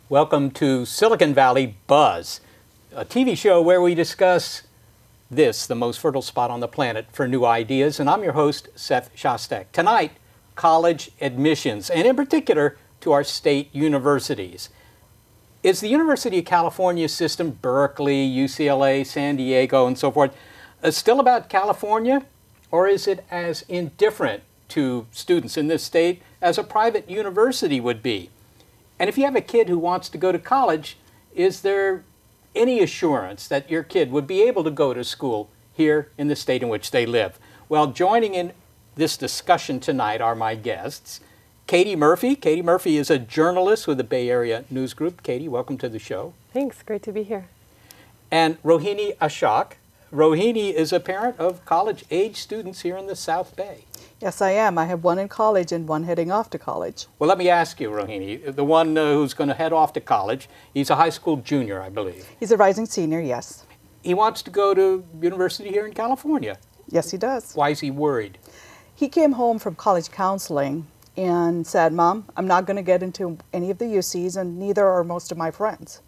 Welcome to Silicon Valley Buzz, a TV show where we discuss this, the most fertile spot on the planet for new ideas. And I'm your host, Seth Shostak. Tonight, college admissions, and in particular, to our state universities. Is the University of California system, Berkeley, UCLA, San Diego, and so forth, still about California? Or is it as indifferent to students in this state as a private university would be? And if you have a kid who wants to go to college, is there any assurance that your kid would be able to go to school here in the state in which they live? Well, joining in this discussion tonight are my guests. Katie Murphy. Katie Murphy is a journalist with the Bay Area News Group. Katie, welcome to the show. Thanks, great to be here. And Rohini Ashok. Rohini is a parent of college-age students here in the South Bay. Yes, I am. I have one in college and one heading off to college. Well, let me ask you, Rohini, the one who's going to head off to college, he's a high school junior, I believe. He's a rising senior, yes. He wants to go to university here in California. Yes, he does. Why is he worried? He came home from college counseling and said, Mom, I'm not going to get into any of the UCs, and neither are most of my friends.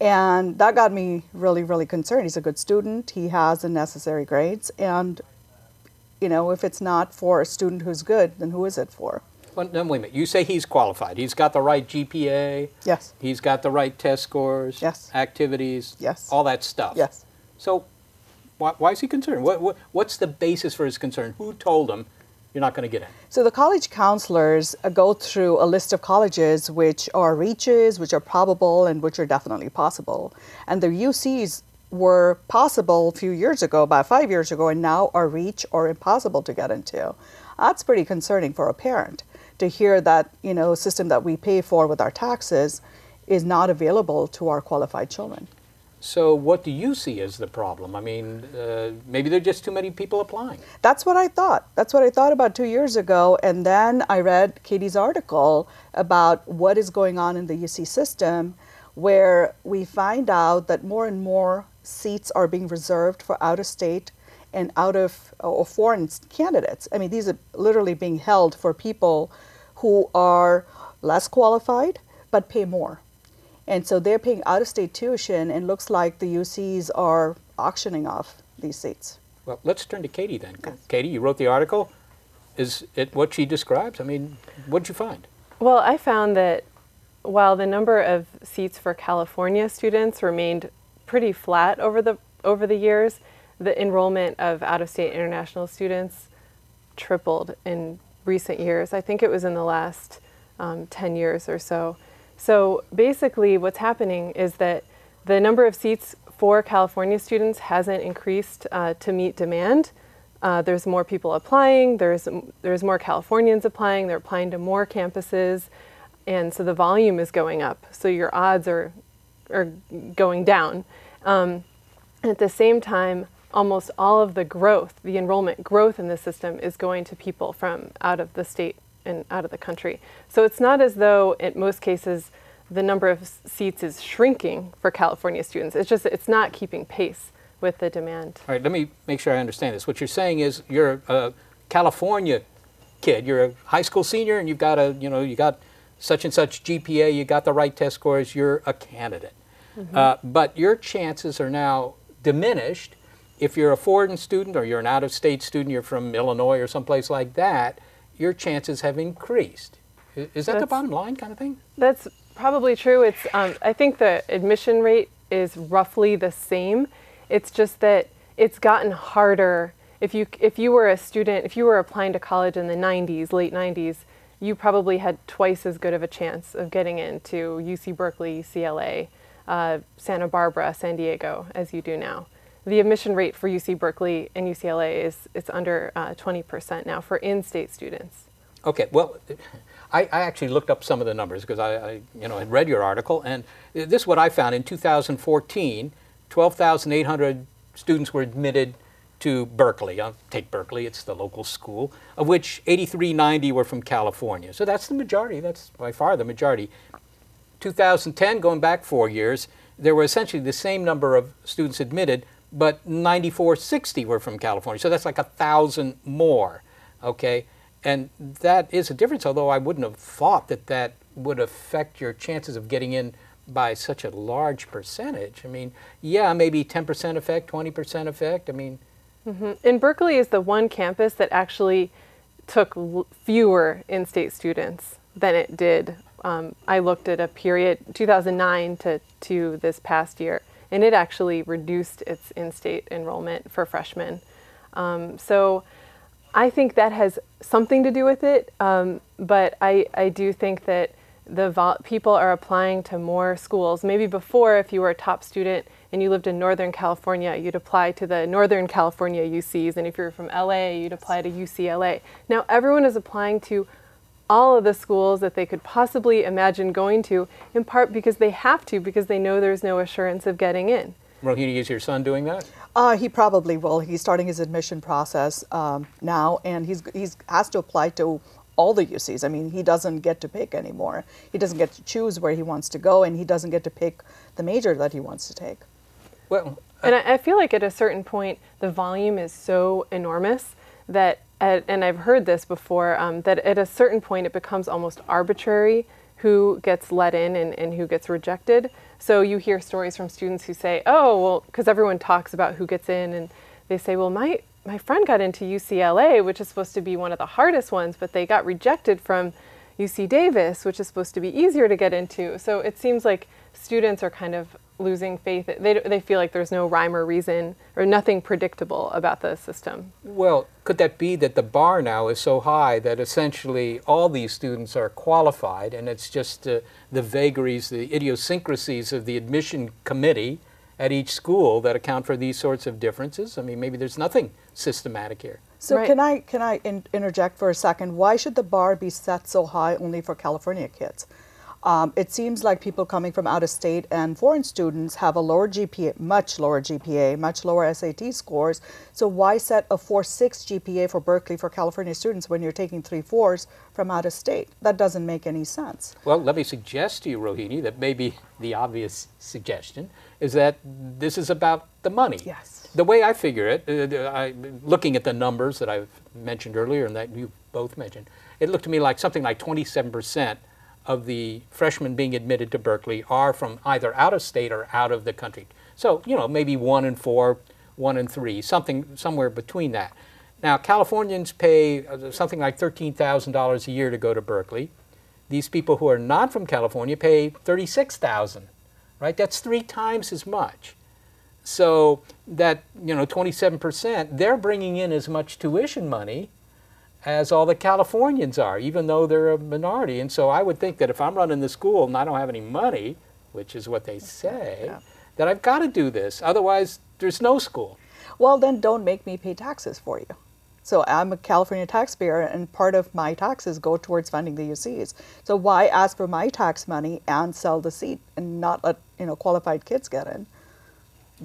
And that got me really, really concerned. He's a good student. He has the necessary grades. And, you know, if it's not for a student who's good, then who is it for? Well, no, wait a minute. You say he's qualified. He's got the right GPA. Yes. He's got the right test scores. Yes. Activities. Yes. All that stuff. Yes. So why is he concerned? What's the basis for his concern? Who told him you're not going to get in? So the college counselors go through a list of colleges which are reaches, which are probable, and which are definitely possible. And the UCs were possible a few years ago, about 5 years ago, and now are reach or impossible to get into. That's pretty concerning for a parent to hear that, you know, system that we pay for with our taxes is not available to our qualified children. So what do you see as the problem? I mean, maybe there are just too many people applying. That's what I thought. That's what I thought about 2 years ago. And then I read Katie's article about what is going on in the UC system, where we find out that more and more seats are being reserved for out-of-state and or foreign candidates. I mean, these are literally being held for people who are less qualified but pay more. And so they're paying out-of-state tuition, and looks like the UCs are auctioning off these seats. Well, let's turn to Katie then. Yes. Katie, you wrote the article. Is it what she describes? I mean, what did you find? Well, I found that while the number of seats for California students remained pretty flat over the years, the enrollment of out-of-state international students tripled in recent years. I think it was in the last 10 years or so. So basically what's happening is that the number of seats for California students hasn't increased to meet demand. There's more people applying, there's more Californians applying, they're applying to more campuses, and so the volume is going up. So your odds are going down. At the same time, almost all of the growth, the enrollment growth in the system is going to people from out of the state and out of the country. So it's not as though in most cases the number of seats is shrinking for California students. It's just, it's not keeping pace with the demand. All right, let me make sure I understand this. What you're saying is you're a California kid, you're a high school senior, and you've got you got such and such GPA, you got the right test scores, you're a candidate. Mm-hmm. But your chances are now diminished if you're a foreign student or you're an out-of-state student, you're from Illinois or someplace like that, your chances have increased. Is that the bottom line kind of thing? That's probably true. It's I think the admission rate is roughly the same. It's just that it's gotten harder. If you were a student, if you were applying to college in the 90s, late 90s, you probably had twice as good of a chance of getting into UC Berkeley, UCLA, Santa Barbara, San Diego as you do now. The admission rate for UC Berkeley and UCLA it's under 20% now for in-state students. Okay, well, I actually looked up some of the numbers because I had read your article, and this is what I found. In 2014, 12,800 students were admitted to Berkeley. I'll take Berkeley, it's the local school, of which 8,390 were from California. So that's the majority, that's by far the majority. 2010, going back 4 years, there were essentially the same number of students admitted, but 9,460 were from California. So that's like 1,000 more, okay? And that is a difference, although I wouldn't have thought that that would affect your chances of getting in by such a large percentage. I mean, yeah, maybe 10% effect, 20% effect. I mean, And Berkeley is the one campus that actually took fewer in-state students than it did. I looked at a period, 2009 to this past year, and it actually reduced its in-state enrollment for freshmen. So I think that has something to do with it, but I do think that people are applying to more schools. Maybe before, if you were a top student and you lived in Northern California, you'd apply to the Northern California UCs, and if you're from LA, you'd apply to UCLA. Now everyone is applying to all of the schools that they could possibly imagine going to, in part because they have to, because they know there's no assurance of getting in. Rohini, is your son doing that? He probably will. He's starting his admission process now, and he's has to apply to all the UCs. I mean, he doesn't get to pick anymore. He doesn't get to choose where he wants to go, and he doesn't get to pick the major that he wants to take. Well, and I feel like at a certain point, the volume is so enormous that, and I've heard this before, that at a certain point it becomes almost arbitrary who gets let in and who gets rejected. So you hear stories from students who say, oh, well, because everyone talks about who gets in, and they say, well, my friend got into UCLA, which is supposed to be one of the hardest ones, but they got rejected from UC Davis, which is supposed to be easier to get into. So it seems like students are kind of losing faith. They feel like there's no rhyme or reason or nothing predictable about the system. well, could that be that the bar now is so high that essentially all these students are qualified, and it's just the vagaries, the idiosyncrasies of the admission committee at each school that account for these sorts of differences? I mean, maybe there's nothing systematic here. So Right. can I interject for a second? Why should the bar be set so high only for California kids? It seems like people coming from out of state and foreign students have a lower GPA, much lower SAT scores. So why set a 4.6 GPA for Berkeley for California students when you're taking 3.4s from out of state? That doesn't make any sense. Well, let me suggest to you, Rohini, that maybe the obvious suggestion is that this is about the money. Yes. The way I figure it, looking at the numbers that I've mentioned earlier and that you both mentioned, it looked to me like something like 27% of the freshmen being admitted to Berkeley are from either out of state or out of the country. So, you know, maybe 1 in 4, 1 in 3, somewhere between that. Now, Californians pay something like $13,000 a year to go to Berkeley. These people who are not from California pay $36,000, right? That's 3 times as much. So that, 27%, they're bringing in as much tuition money as all the Californians are, even though they're a minority. And so I would think that if I'm running the school and I don't have any money, which is what they say, that I've got to do this. Otherwise, there's no school. Well, then don't make me pay taxes for you. So I'm a California taxpayer, and part of my taxes go towards funding the UCs. So why ask for my tax money and sell the seat and not let qualified kids get in?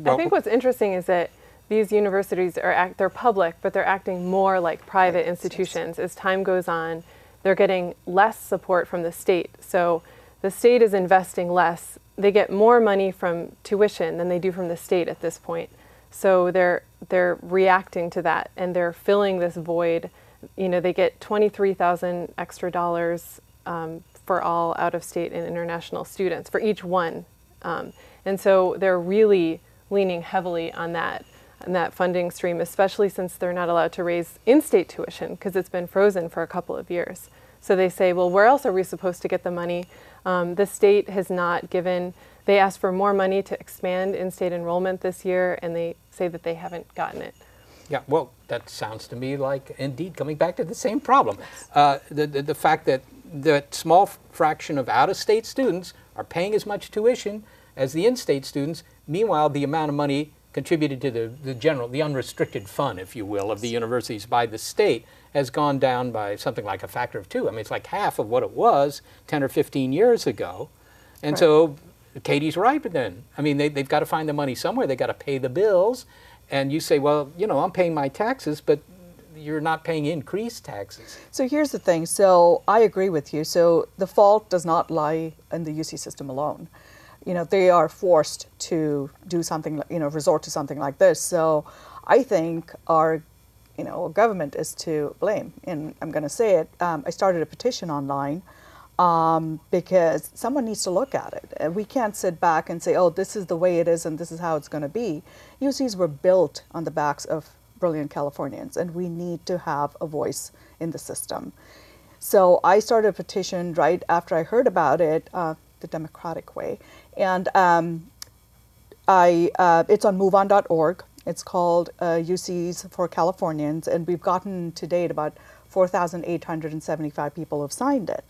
I think what's interesting is that these universities they're public, but they're acting more like private institutions. As time goes on, they're getting less support from the state. So the state is investing less. They get more money from tuition than they do from the state at this point. So they're reacting to that, and they're filling this void. They get $23,000 extra dollars for all out-of-state and international students for each one, and so they're really leaning heavily on that funding stream, especially since they're not allowed to raise in-state tuition because it's been frozen for a couple of years. So they say, well, where else are we supposed to get the money? The state has not given. They asked for more money to expand in-state enrollment this year, and they say that they haven't gotten it. Yeah, well, that sounds to me like, indeed, coming back to the same problem. The fact that that small fraction of out-of-state students are paying as much tuition as the in-state students. Meanwhile, the amount of money contributed to the unrestricted fund, if you will, of the universities by the state has gone down by something like a factor of 2. I mean, it's like half of what it was 10 or 15 years ago. And Right. so Katie's right then. I mean, they've got to find the money somewhere. They've got to pay the bills. And you say, well, I'm paying my taxes, but you're not paying increased taxes. So here's the thing. So I agree with you. So the fault does not lie in the UC system alone. They are forced to do something, resort to something like this. So I think our, government is to blame. And I'm going to say it. I started a petition online because someone needs to look at it. And we can't sit back and say, oh, this is the way it is and this is how it's going to be. UCs were built on the backs of brilliant Californians, and we need to have a voice in the system. So I started a petition right after I heard about it, the democratic way. And it's on moveon.org. It's called UCs for Californians, and we've gotten to date about 4,875 people have signed it.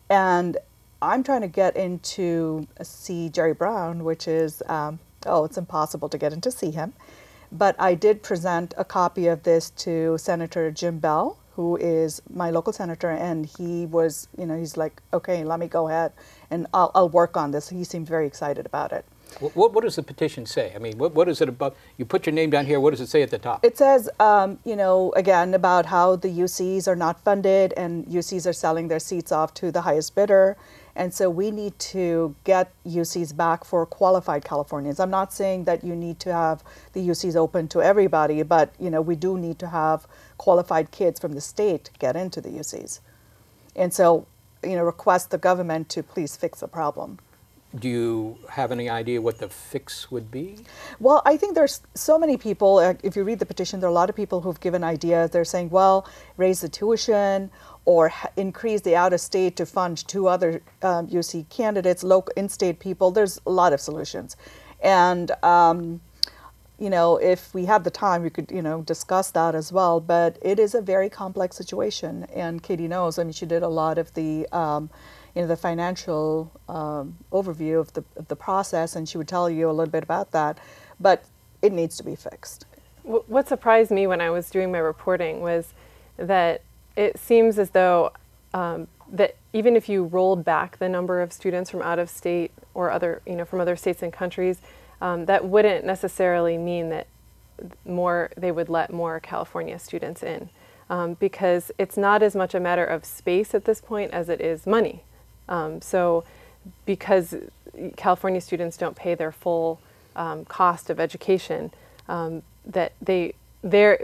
And I'm trying to get into see Jerry Brown, which is, it's impossible to get in to see him. But I did present a copy of this to Senator Jim Bell, who is my local senator, and he was, he's like, okay, let me go ahead and I'll work on this. He seemed very excited about it. What does the petition say? I mean, what is it about? You put your name down here. What does it say at the top? It says, again, about how the UCs are not funded and UCs are selling their seats off to the highest bidder. And so we need to get UCs back for qualified Californians. I'm not saying that you need to have the UCs open to everybody, but we do need to have qualified kids from the state get into the UCs. And so, request the government to please fix the problem. Do you have any idea what the fix would be? Well, I think there's so many people, if you read the petition, there are a lot of people who've given ideas. They're saying, well, raise the tuition or increase the out-of-state to fund two other UC candidates, local in-state people. There's a lot of solutions. And, if we have the time, we could, discuss that as well. But it is a very complex situation. And Katie knows, I mean, she did a lot of the the financial overview of the process, and she would tell you a little bit about that, but it needs to be fixed. What surprised me when I was doing my reporting was that it seems as though that even if you rolled back the number of students from out of state or other, from other states and countries, that wouldn't necessarily mean that they would let more California students in, because it's not as much a matter of space at this point as it is money. So because California students don't pay their full cost of education, that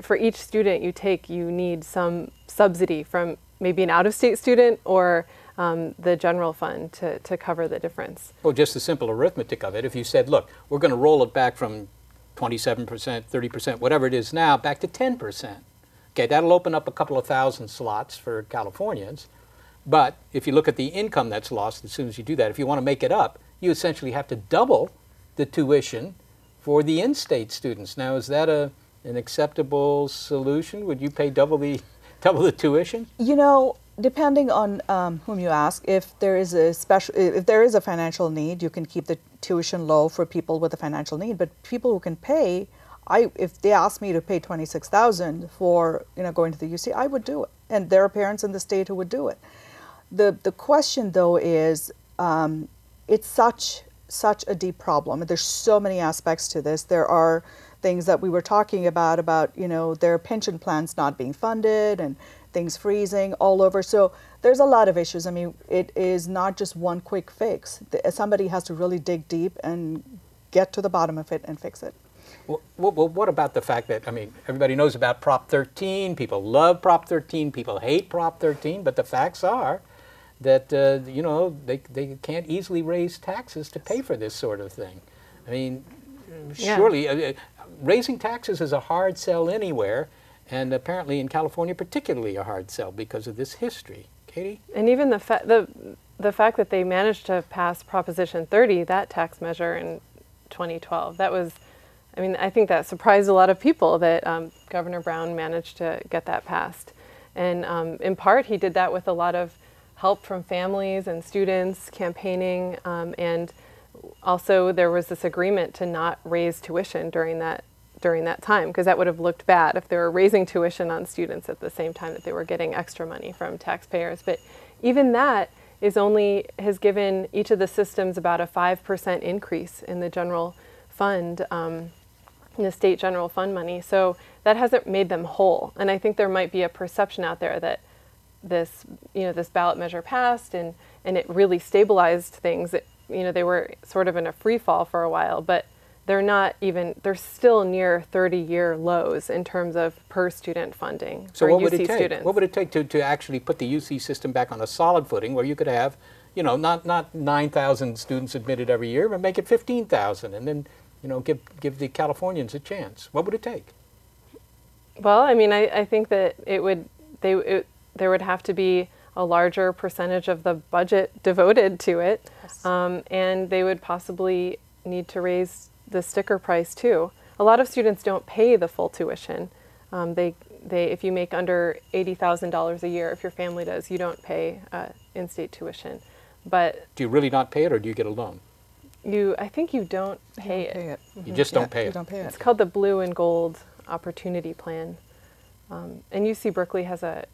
for each student you take, you need some subsidy from maybe an out-of-state student or the general fund to cover the difference. Well, just the simple arithmetic of it. If you said, look, we're going to roll it back from 27%, 30%, whatever it is now, back to 10%. Okay, that'll open up a couple of thousand slots for Californians. But if you look at the income that's lost as soon as you do that, if you want to make it up, you essentially have to double the tuition for the in-state students. Now, is that an acceptable solution? Would you pay double the tuition? Depending on whom you ask, if there is a financial need, you can keep the tuition low for people with a financial need. But people who can pay, if they asked me to pay $26,000 for going to the UC, I would do it, and there are parents in the state who would do it. The question, though, is it's such a deep problem. There's so many aspects to this. There are things that we were talking about their pension plans not being funded and things freezing all over. So there's a lot of issues. I mean, it is not just one quick fix. Somebody has to really dig deep and get to the bottom of it and fix it. Well, what about the fact that, everybody knows about Prop 13. People love Prop 13. People hate Prop 13. But the facts are that, they can't easily raise taxes to pay for this sort of thing. I mean, surely raising taxes is a hard sell anywhere, and apparently in California particularly a hard sell because of this history. Katie? And even the fact that they managed to pass Proposition 30, that tax measure in 2012, that was, I think that surprised a lot of people that Governor Brown managed to get that passed. And in part, he did that with a lot of help from families and students campaigning, and also there was this agreement to not raise tuition during that time, because that would have looked bad if they were raising tuition on students at the same time that they were getting extra money from taxpayers. But even that has given each of the systems about a 5% increase in the general fund, the state general fund money. So that hasn't made them whole. And I think there might be a perception out there that this ballot measure passed and it really stabilized things. They were sort of in a free fall for a while, but they're still near 30-year lows in terms of per student funding So for what would UC it take? students. What would it take to actually put the UC system back on a solid footing where you could have, you know, not 9,000 students admitted every year, but make it 15,000, and then, you know, give the Californians a chance? What would it take? Well, I mean, I think that there would have to be a larger percentage of the budget devoted to it, Yes. and they would possibly need to raise the sticker price too. A lot of students don't pay the full tuition. If you make under $80,000 a year, if your family does, you don't pay in-state tuition. But Do you really not pay it, or do you get a loan? I think you don't pay Don't it. pay it. You just don't pay You it. don't pay it. It's called the Blue and Gold Opportunity Plan. And UC Berkeley has a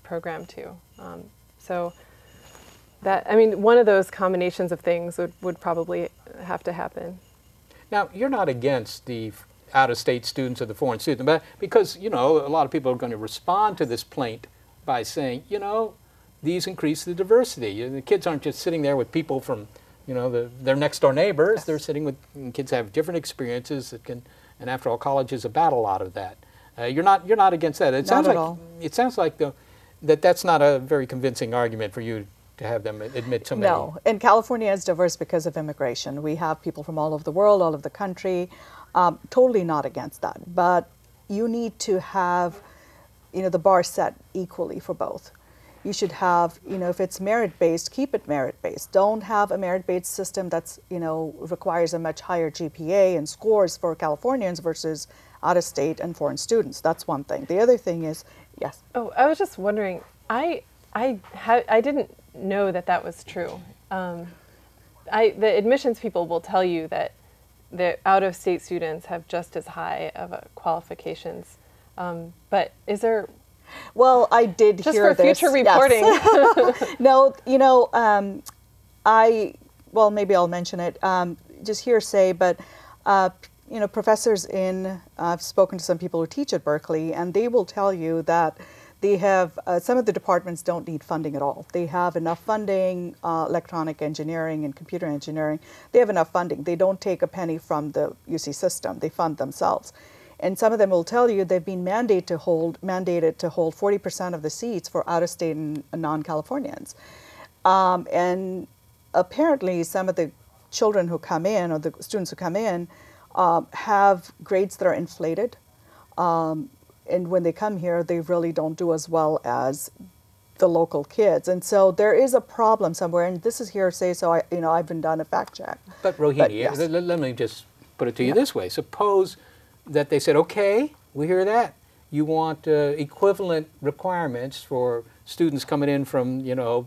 program too. So that, I mean, one of those combinations of things would probably have to happen. Now, you're not against the out-of-state students or the foreign students, but because, you know, a lot of people are going to respond to this plaint by saying, you know, these increase the diversity. The kids aren't just sitting there with people from, you know, their next-door neighbors. Yes. They're sitting with, kids have different experiences that can, and after all, college is about a lot of that. You're not against that. It Not sounds at like all. it sounds like that's not a very convincing argument for you to have them admit so many. No, and California is diverse because of immigration. We have people from all over the world, all over the country. Totally not against that, but you need to have, you know, the bar set equally for both. You should have, you know, if it's merit-based, keep it merit-based. Don't have a merit-based system that's, you know, requires a much higher GPA and scores for Californians versus out-of-state and foreign students. That's one thing. The other thing is, yes. Oh, I was just wondering, I didn't know that was true. The admissions people will tell you that the out-of-state students have just as high of qualifications. But is there, Well, I did just hear for this. future Yes. reporting? No, you know, well, maybe I'll mention it, just hearsay, but, you know, professors I've spoken to some people who teach at Berkeley, and they will tell you that they have, some of the departments don't need funding at all. They have enough funding, electronic engineering and computer engineering, they have enough funding. They don't take a penny from the UC system, they fund themselves. And some of them will tell you they've been mandated to hold 40% of the seats for out-of-state and non-Californians. And apparently some of the children who come in, or the students who come in, have grades that are inflated. And when they come here, they really don't do as well as the local kids. And so there is a problem somewhere, and this is hearsay, so I haven't done a fact check. But Rohini, yes. let me just put it to you this way. Suppose that they said, okay, we hear that. You want equivalent requirements for students coming in from, you know,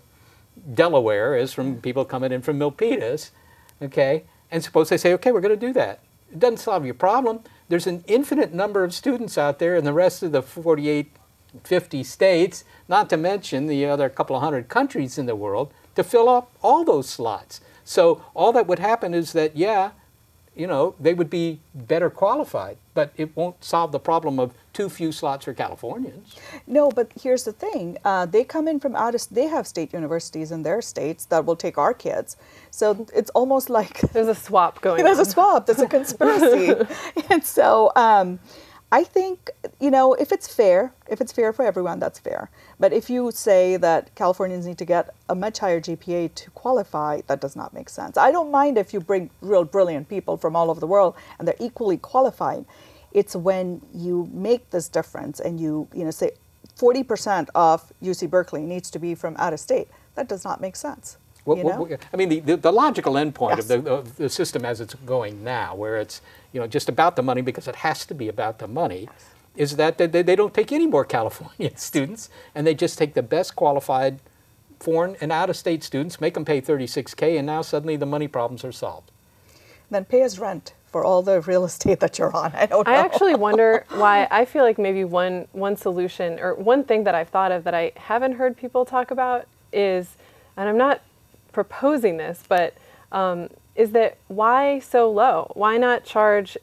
Delaware as from people coming in from Milpitas, okay? And suppose they say, okay, we're going to do that. It doesn't solve your problem. There's an infinite number of students out there in the rest of the 48, 50 states, not to mention the other couple of hundred countries in the world, to fill up all those slots. So all that would happen is that, yeah, you know, they would be better qualified, but it won't solve the problem of too few slots for Californians. No, but here's the thing. They come in from they have state universities in their states that will take our kids. So it's almost like There's a swap going there's on. a swap, there's a conspiracy. And so I think, you know, if it's fair for everyone, that's fair. But if you say that Californians need to get a much higher GPA to qualify, that does not make sense. I don't mind if you bring real brilliant people from all over the world and they're equally qualified. It's when you make this difference and you say 40% of UC Berkeley needs to be from out of state. That does not make sense. I mean, the logical endpoint Yes. of the system as it's going now, where it's just about the money because it has to be about the money, is that they don't take any more California students, and they just take the best qualified foreign and out-of-state students, make them pay $36K, and now suddenly the money problems are solved. Then pay us rent for all the real estate that you're on. I don't know. I actually wonder why. I feel like maybe one solution, or one thing that I've thought of that I haven't heard people talk about is, and I'm not proposing this, but is that why so low? Why not charge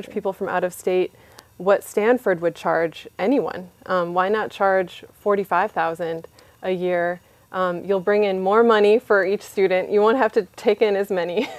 people from out of state what Stanford would charge anyone? Why not charge $45,000 a year You'll bring in more money for each student. You won't have to take in as many.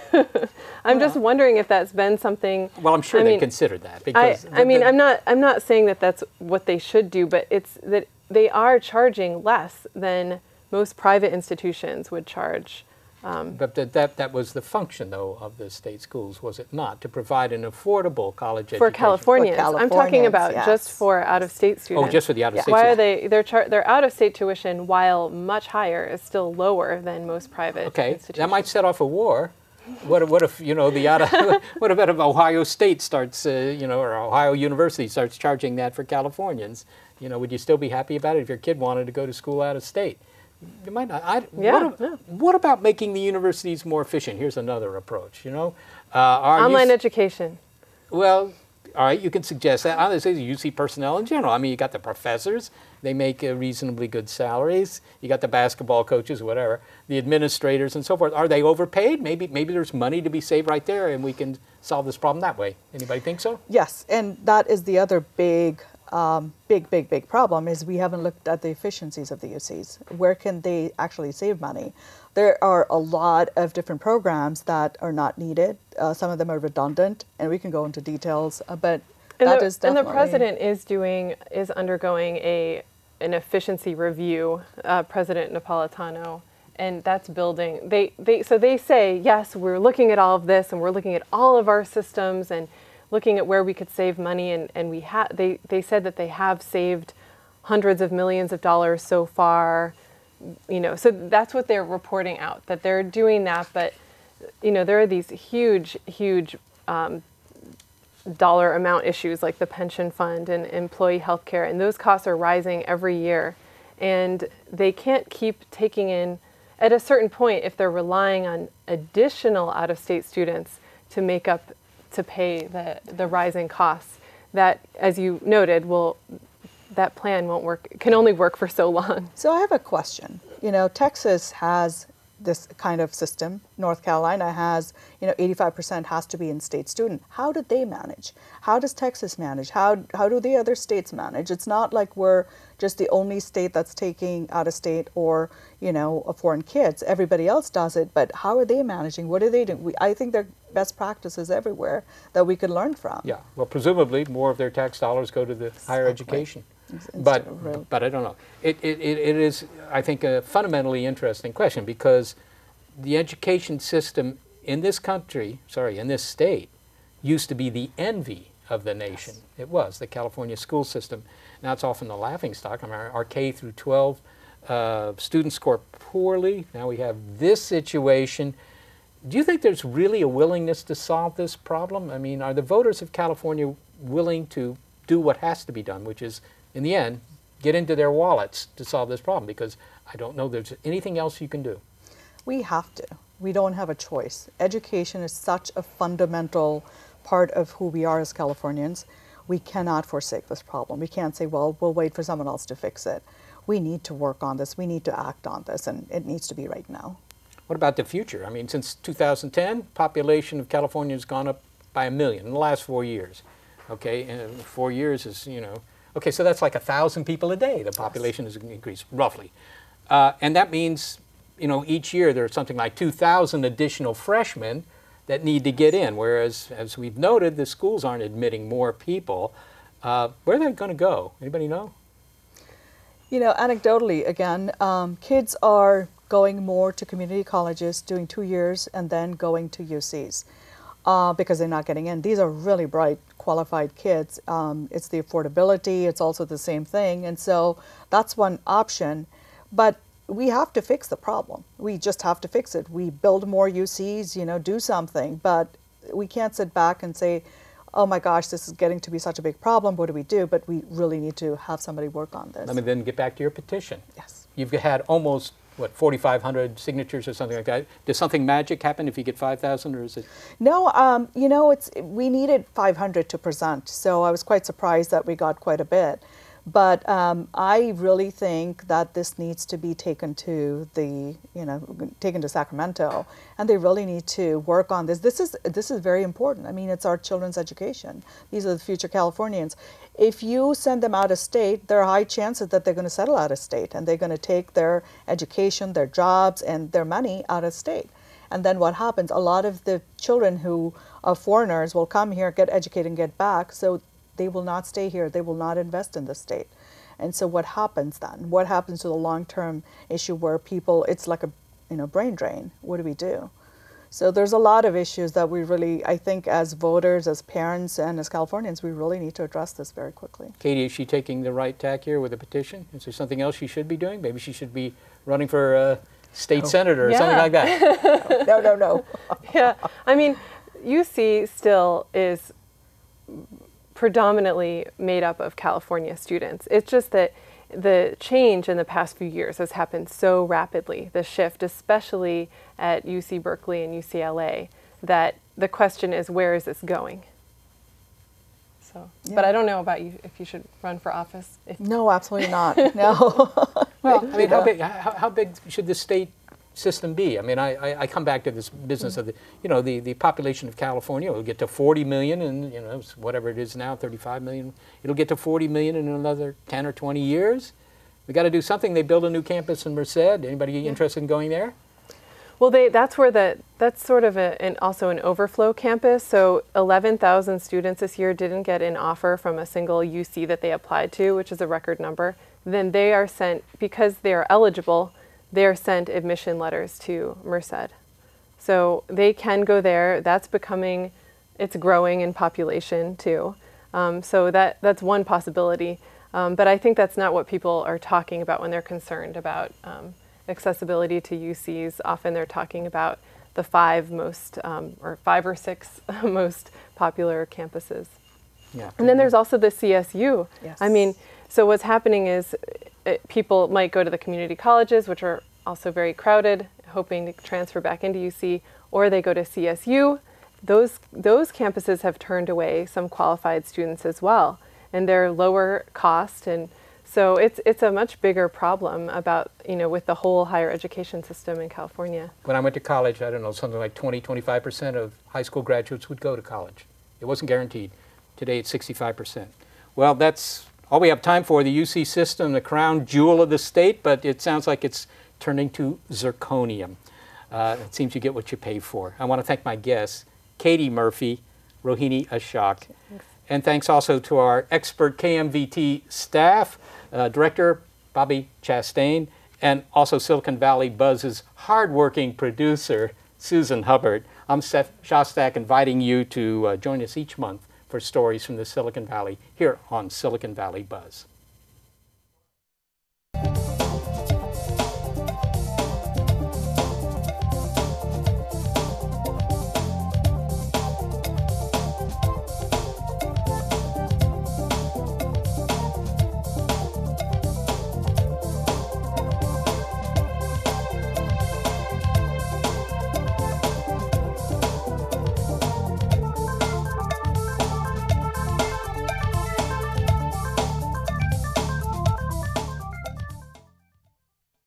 I'm just wondering if that's been something. Well, I'm sure they considered that. Because I'm not saying that that's what they should do, but it's that they are charging less than most private institutions would charge. But that was the function, though, of the state schools, was it not? To provide an affordable college education. For Californians. I'm talking about just for out-of-state students. Oh, just for the out-of-state Why are students. their out-of-state tuition, while much higher, is still lower than most private institutions? That might set off a war. What if what if Ohio State starts, or Ohio University starts charging that for Californians? Would you still be happy about it if your kid wanted to go to school out of state? You might not. What about making the universities more efficient? Here's another approach. Online education. Well, all right, you can suggest that. I would say UC personnel in general. I mean, you got the professors; they make reasonably good salaries. You got the basketball coaches, whatever, the administrators, and so forth. Are they overpaid? Maybe there's money to be saved right there, and we can solve this problem that way. Anybody think so? Yes, and that is the other big problem is we haven't looked at the efficiencies of the UCs. Where can they actually save money? There are a lot of different programs that are not needed. Some of them are redundant, and we can go into details, but that is definitely... And the president is undergoing an efficiency review, President Napolitano, and that's building. So they say, yes, we're looking at all of this, and we're looking at all of our systems, and looking at where we could save money, and they said that they have saved hundreds of millions of dollars so far, so that's what they're reporting out, that they're doing that, but there are these huge dollar amount issues like the pension fund and employee health care, and those costs are rising every year, and they can't keep taking in, at a certain point, if they're relying on additional out-of-state students to pay the rising costs, that, as you noted, that plan won't work, can only work for so long. So I have a question. Texas has this kind of system. North Carolina has, 85% has to be in-state student. How did they manage? How does Texas manage? How do the other states manage? It's not like we're just the only state that's taking out-of-state or, foreign kids. Everybody else does it, but how are they managing? What are they doing? I think there are best practices everywhere that we could learn from. Yeah, well, presumably more of their tax dollars go to the higher education. But I don't know. It is, I think, a fundamentally interesting question, because the education system in this country, in this state, used to be the envy of the nation. Yes. It was, the California school system. Now it's often the laughingstock. I mean, our K through 12 students score poorly. Now we have this situation. Do you think there's really a willingness to solve this problem? I mean, are the voters of California willing to do what has to be done, which is, in the end, get into their wallets to solve this problem? Because I don't know there's anything else you can do. We have to. We don't have a choice. Education is such a fundamental part of who we are as Californians. We cannot forsake this problem. We can't say, well, we'll wait for someone else to fix it. We need to work on this. We need to act on this, and it needs to be right now. What about the future? I mean, since 2010, population of California has gone up by 1 million in the last 4 years. Okay, and 4 years is, okay, so that's like 1,000 people a day. The population has increased, roughly. And that means, each year there's something like 2,000 additional freshmen that need to get in, whereas, as we've noted, the schools aren't admitting more people. Where are they going to go? Anybody know? Anecdotally, again, kids are going more to community colleges, doing 2 years, and then going to UCs because they're not getting in. These are really bright, qualified kids. It's the affordability, it's also the same thing, and so that's one option. But we have to fix the problem. We just have to fix it. We build more UCs, do something, but we can't sit back and say, oh my gosh, this is getting to be such a big problem, what do we do? But we really need to have somebody work on this. Let me then get back to your petition. Yes. You've had almost, 4,500 signatures or something like that. Does something magic happen if you get 5,000, or is it? No, we needed 500 to present, so I was quite surprised that we got quite a bit. But I really think that this needs to be taken to taken to Sacramento, and they really need to work on this. This is very important. I mean, it's our children's education. These are the future Californians. If you send them out of state, there are high chances that they're going to settle out of state, and they're going to take their education, their jobs, and their money out of state. And then what happens? A lot of the children who are foreigners will come here, get educated, and get back. So they will not stay here. They will not invest in the state. And so what happens then? What happens to the long-term issue where people, it's like a brain drain? What do we do? So there's a lot of issues that we really, I think as voters, as parents, and as Californians, we really need to address this very quickly. Katie, is she taking the right tack here with a petition? Is there something else she should be doing? Maybe she should be running for state senator or something like that. No. Yeah, I mean, UC still is predominantly made up of California students. It's just that the change in the past few years has happened so rapidly, the shift, especially at UC Berkeley and UCLA, that the question is, where is this going? So, yeah. But I don't know about you, if you should run for office. No, absolutely not. No. Well, I mean, how big should the state system be? I mean, I come back to this business of the population of California will get to 40 million, and whatever it is now, 35 million. It'll get to 40 million in another 10 or 20 years. We got to do something. They build a new campus in Merced. Anybody interested in going there? Well, that's sort of also an overflow campus. So 11,000 students this year didn't get an offer from a single UC that they applied to, which is a record number. Then they are sent, because they are eligible, they're sent admission letters to Merced. So they can go there. It's growing in population too. So that's one possibility. But I think that's not what people are talking about when they're concerned about accessibility to UCs. Often they're talking about the 5 or 6 most popular campuses. Yeah. And then there's also the CSU. Yes. I mean, so what's happening is people might go to the community colleges, which are also very crowded, hoping to transfer back into UC, or they go to CSU. Those campuses have turned away some qualified students as well, and they're lower cost, and so it's a much bigger problem about, with the whole higher education system in California. When I went to college, I don't know, something like 20–25% of high school graduates would go to college. It wasn't guaranteed. Today it's 65%. Well, that's all we have time for. The UC system, the crown jewel of the state, but it sounds like it's turning to zirconium. It seems you get what you pay for. I want to thank my guests, Katie Murphy, Rohini Ashok, and thanks also to our expert KMVT staff, Director Bobby Chastain, and also Silicon Valley Buzz's hardworking producer, Susan Hubbard. I'm Seth Shostak, inviting you to join us each month for stories from the Silicon Valley here on Silicon Valley Buzz.